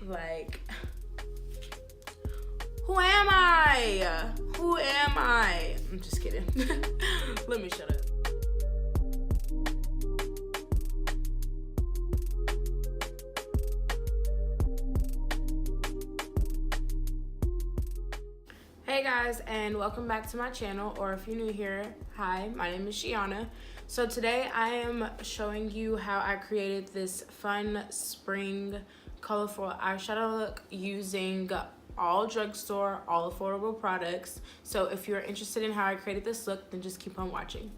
Like, who am I? Who am I? I'm just kidding. Let me shut up. Hey guys, and welcome back to my channel, or if you're new here, hi, my name is Shiana. So today I am showing you how I created this fun spring colorful eyeshadow look using all drugstore, all affordable products. So if you're interested in how I created this look, then just keep on watching.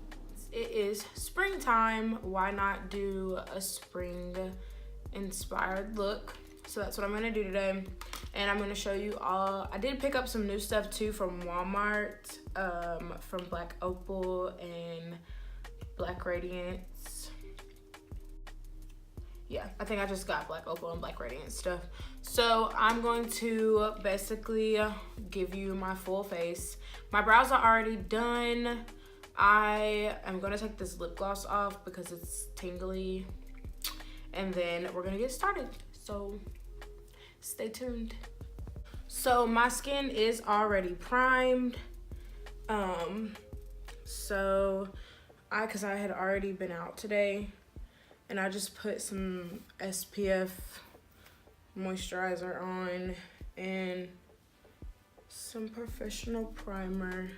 It is springtime, why not do a spring inspired look? So that's what I'm gonna do today. And I'm gonna show you all. I did pick up some new stuff too from Walmart, from Black Opal and Black Radiance. Yeah, I think I just got Black Opal and Black Radiance stuff. So I'm going to basically give you my full face. My brows are already done. I am gonna take this lip gloss off because it's tingly. And then we're gonna get started. So stay tuned. So my skin is already primed. Cause I had already been out today, and I just put some SPF moisturizer on and some professional primer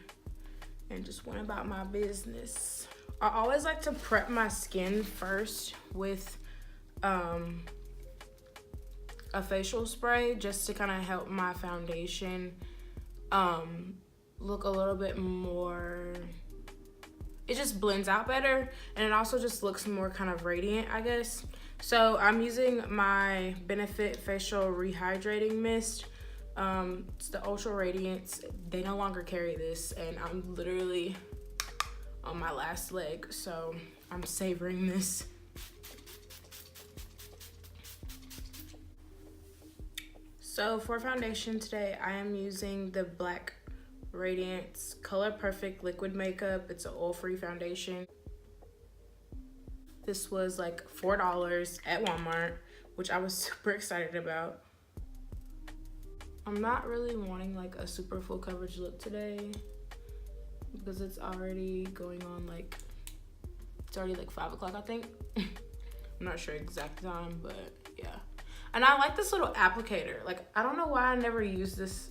and just went about my business. I always like to prep my skin first with a facial spray just to kind of help my foundation look a little bit more, it just blends out better, and it also just looks more kind of radiant, I guess. So I'm using my Benefit Facial Rehydrating Mist. It's the Ultra Radiance. They no longer carry this, and I'm literally on my last leg, so I'm savoring this. So for foundation today, I am using the Black Radiance Color Perfect Liquid Makeup. It's an oil-free foundation. This was like $4 at Walmart, which I was super excited about. I'm not really wanting like a super full coverage look today because it's already going on like, it's already like 5 o'clock, I think. I'm not sure exact time, but yeah. And I like this little applicator. Like, I don't know why I never used this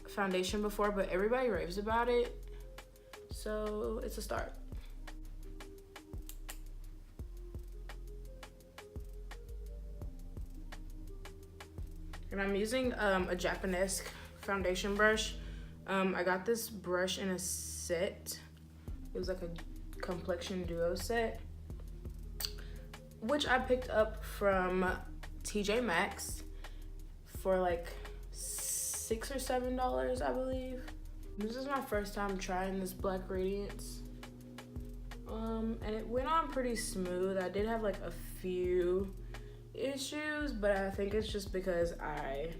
foundation before, but everybody raves about it. So it's a start. And I'm using a Japanese foundation brush. I got this brush in a set. It was like a complexion duo set, which I picked up from TJ Maxx for like $6 or $7, I believe. This is my first time trying this Black Radiance. And it went on pretty smooth. I did have like a few issues, but I think it's just because I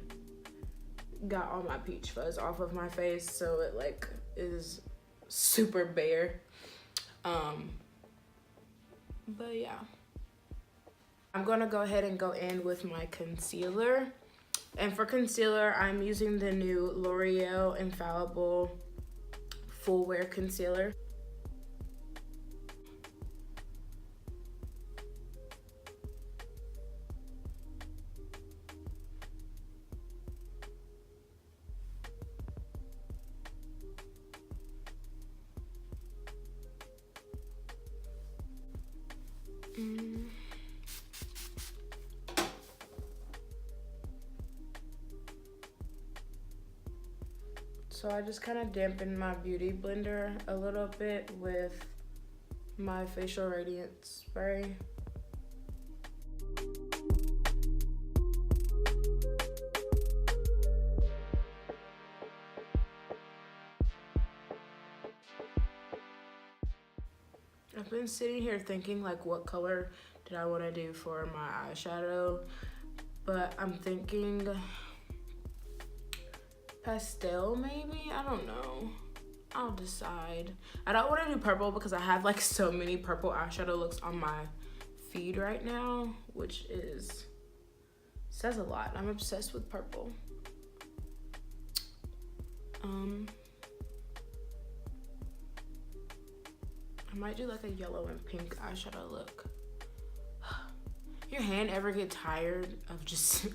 got all my peach fuzz off of my face, so it like is super bare. But yeah. I'm gonna go ahead and go in with my concealer. And for concealer, I'm using the new L'Oreal Infallible Full Wear Concealer. So I just kind of dampened my beauty blender a little bit with my Facial Radiance spray. I've been sitting here thinking like what color did I want to do for my eyeshadow, but I'm thinking pastel maybe. I don't know, I'll decide. I don't want to do purple because I have like so many purple eyeshadow looks on my feed right now, which is Says a lot. I'm obsessed with purple. I might do like a yellow and pink eyeshadow look. Your hand ever get tired of just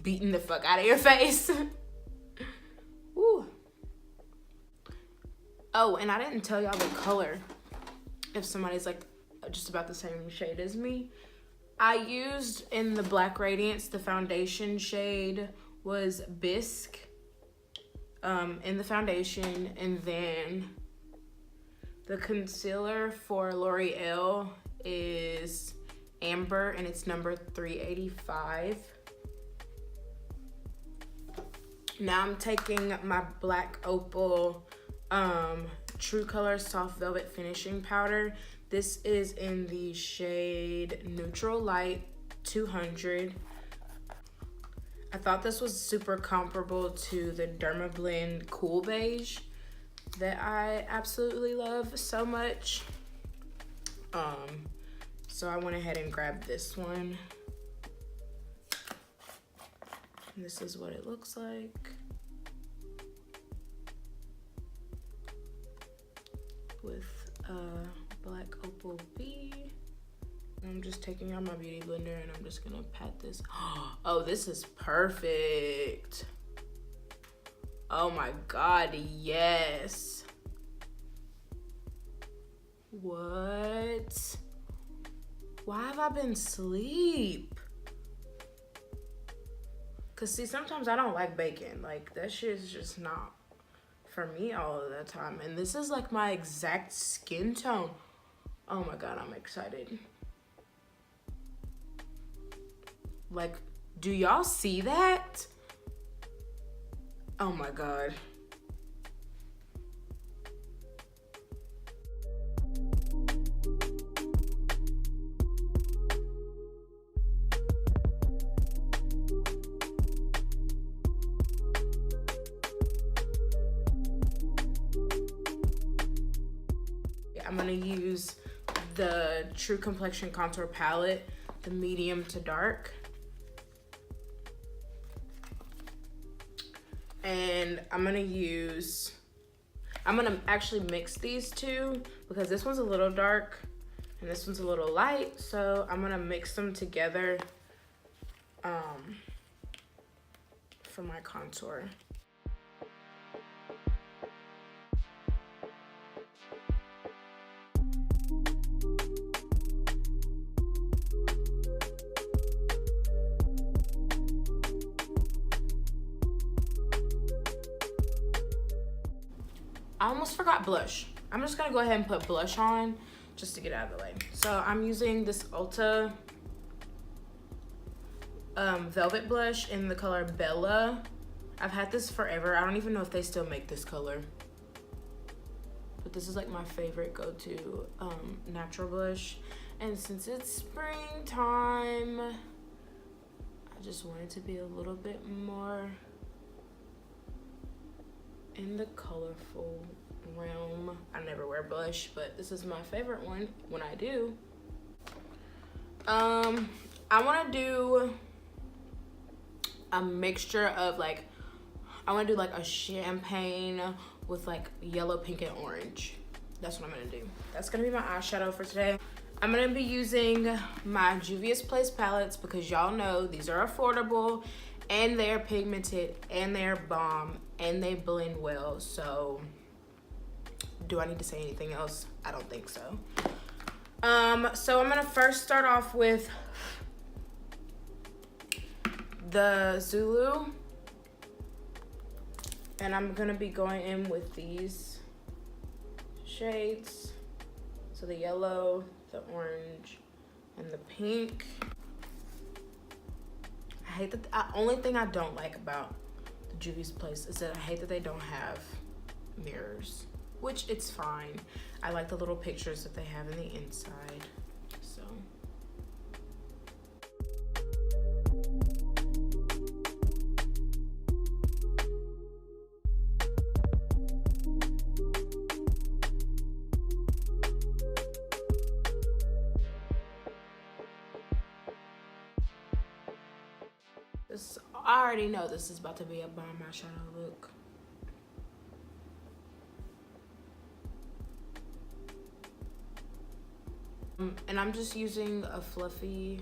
beating the fuck out of your face? Woo. Oh, and I didn't tell y'all the color. If somebody's like just about the same shade as me. I used in the Black Radiance, the foundation shade was Bisque in the foundation, and then the concealer for L'Oreal is Amber, and it's number 385. Now I'm taking my Black Opal True Color Soft Velvet Finishing Powder. This is in the shade Neutral Light 200. I thought this was super comparable to the Dermablend Cool Beige that I absolutely love so much. So I went ahead and grabbed this one. And this is what it looks like. With Black Opal B. I'm just taking out my beauty blender and I'm just gonna pat this. Oh, this is perfect. Oh my God, yes. What? Why have I been asleep? Cause see, sometimes I don't like bacon. Like that shit is just not for me all of the time. And this is like my exact skin tone. Oh my God, I'm excited. Like, do y'all see that? Oh my God. I'm gonna use the True Complexion Contour Palette, the medium to dark. And I'm gonna actually mix these two because this one's a little dark and this one's a little light. So I'm gonna mix them together for my contour. I almost forgot blush. I'm just gonna go ahead and put blush on just to get out of the way. So I'm using this Ulta Velvet blush in the color Bella. I've had this forever. I don't even know if they still make this color. But this is like my favorite go-to natural blush. And since it's springtime, I just want it to be a little bit more in the colorful realm. I never wear blush, but this is my favorite one when I do. I want to do a mixture of like, I want to do like a champagne with like yellow, pink, and orange. That's what I'm gonna do. That's gonna be my eyeshadow for today. I'm gonna be using my Juvia's Place palettes because y'all know these are affordable and they're pigmented and they're bomb and they blend well. So do I need to say anything else? I don't think so. So I'm gonna first start off with the Zulu, and I'm gonna be going in with these shades. So the yellow, the orange, and the pink. I hate that. The only thing I don't like about the Juvia's Place is that I hate that they don't have mirrors, which it's fine. I like the little pictures that they have in the inside. So. I already know this is about to be a bomb eyeshadow look. And I'm just using a fluffy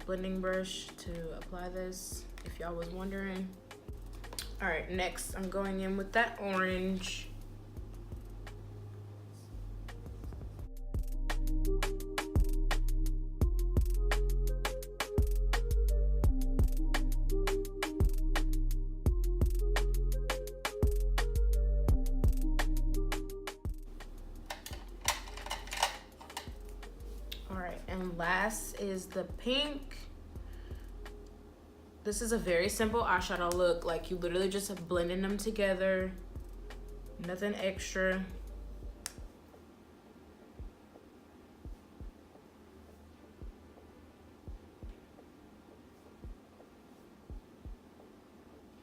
blending brush to apply this, if y'all was wondering. All right, next I'm going in with that orange. All right, and last is the pink. This is a very simple eyeshadow look. Like, you literally just blending them together, nothing extra.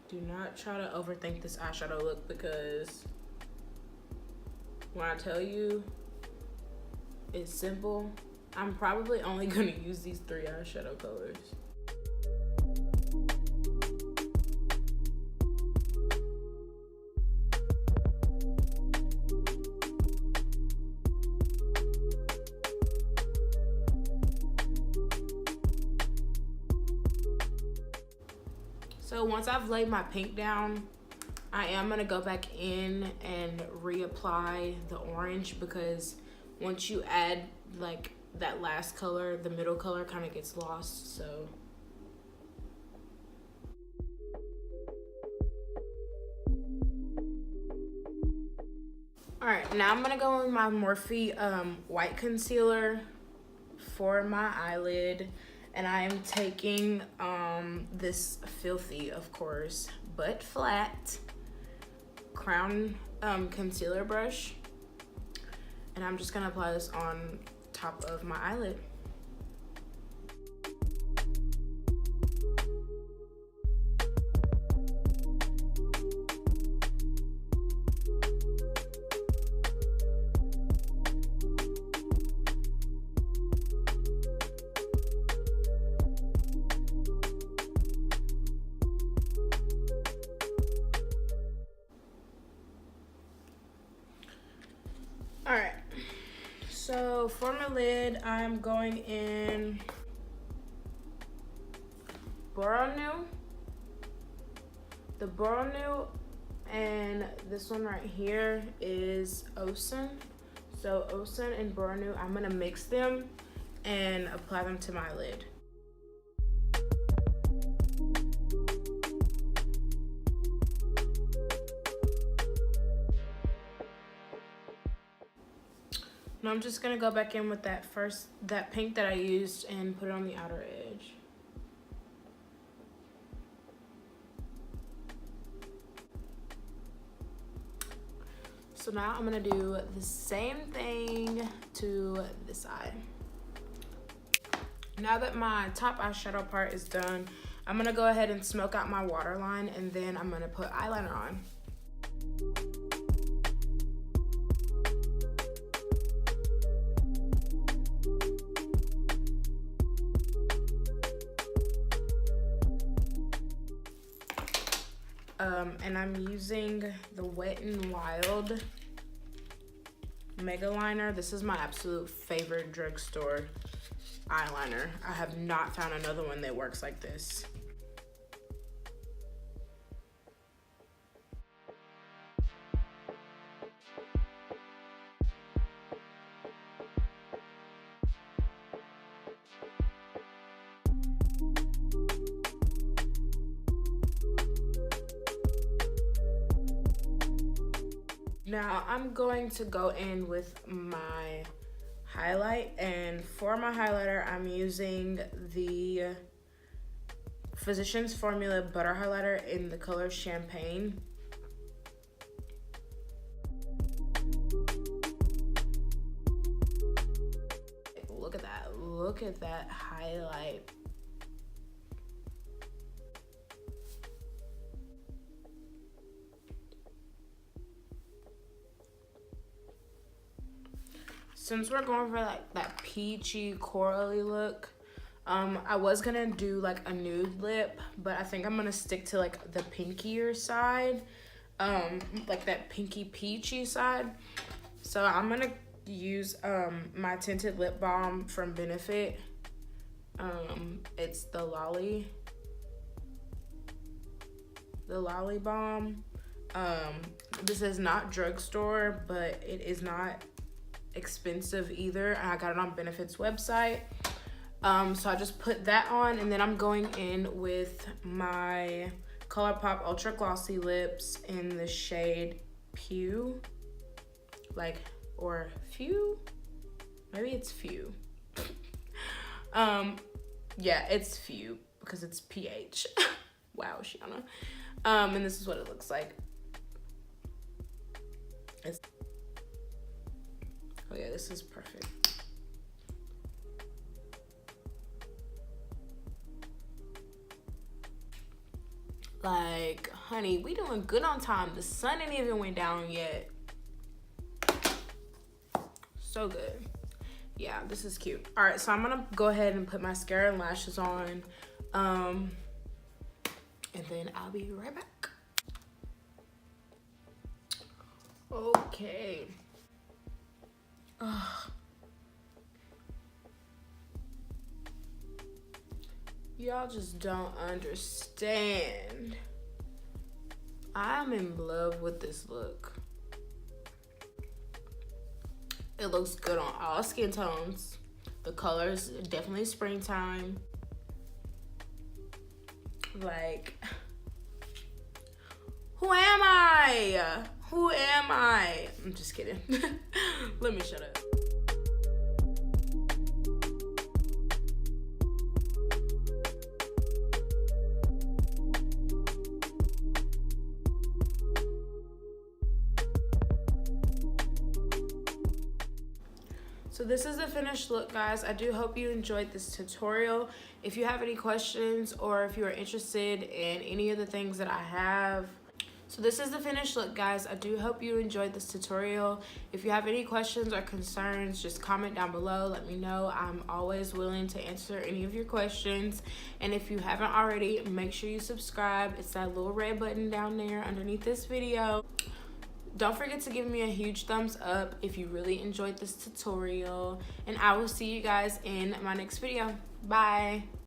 Do not try to overthink this eyeshadow look, because when I tell you it's simple, I'm probably only gonna use these 3 eyeshadow colors. So once I've laid my pink down, I am gonna go back in and reapply the orange, because once you add like that last color, the middle color kind of gets lost. So all right, now I'm gonna go with my Morphe white concealer for my eyelid, and I am taking this filthy, of course, but flat crown concealer brush, and I'm just gonna apply this on top of my eyelid. All right, so for my lid, I'm going in Boronu, the Boronu, and this one right here is Ocean. So Ocean and Boronu, I'm gonna mix them and apply them to my lid. Now I'm just gonna go back in with that pink that I used and put it on the outer edge. So now I'm gonna do the same thing to this eye. Now that my top eyeshadow part is done, I'm gonna go ahead and smoke out my waterline, and then I'm gonna put eyeliner on. And I'm using the Wet n Wild Mega Liner. This is my absolute favorite drugstore eyeliner. I have not found another one that works like this. Now I'm going to go in with my highlight, and for my highlighter I'm using the Physicians Formula Butter Highlighter in the color Champagne. Look at that, look at that highlight. Since we're going for like that peachy corally look, I was gonna do like a nude lip, but I think I'm gonna stick to like the pinkier side, like that pinky peachy side. So I'm gonna use my tinted lip balm from Benefit. It's the Lolly Balm. This is not drugstore, but it is not expensive either. I got it on Benefit's website. So I just put that on, and then I'm going in with my ColourPop Ultra Glossy Lips in the shade Pew, or Few, maybe it's Few. Yeah, it's Few because it's PH. Wow, Shiana. And this is what it looks like. Oh yeah, this is perfect. Like, honey, we doing good on time. The sun ain't even went down yet. So good. Yeah, this is cute. All right, so I'm gonna go ahead and put mascara and lashes on. And then I'll be right back. Okay. Ugh. Y'all just don't understand. I'm in love with this look. It looks good on all skin tones. The colors, definitely springtime. Like, who am I? Who am I? I'm just kidding. Let me shut up. So this is the finished look, guys. I do hope you enjoyed this tutorial. If you have any questions or if you are interested in any of the things that I have. So this is the finished look, guys. I do hope you enjoyed this tutorial. If you have any questions or concerns, just comment down below. Let me know. I'm always willing to answer any of your questions. And if you haven't already, make sure you subscribe. It's that little red button down there underneath this video. Don't forget to give me a huge thumbs up if you really enjoyed this tutorial. And I will see you guys in my next video. Bye.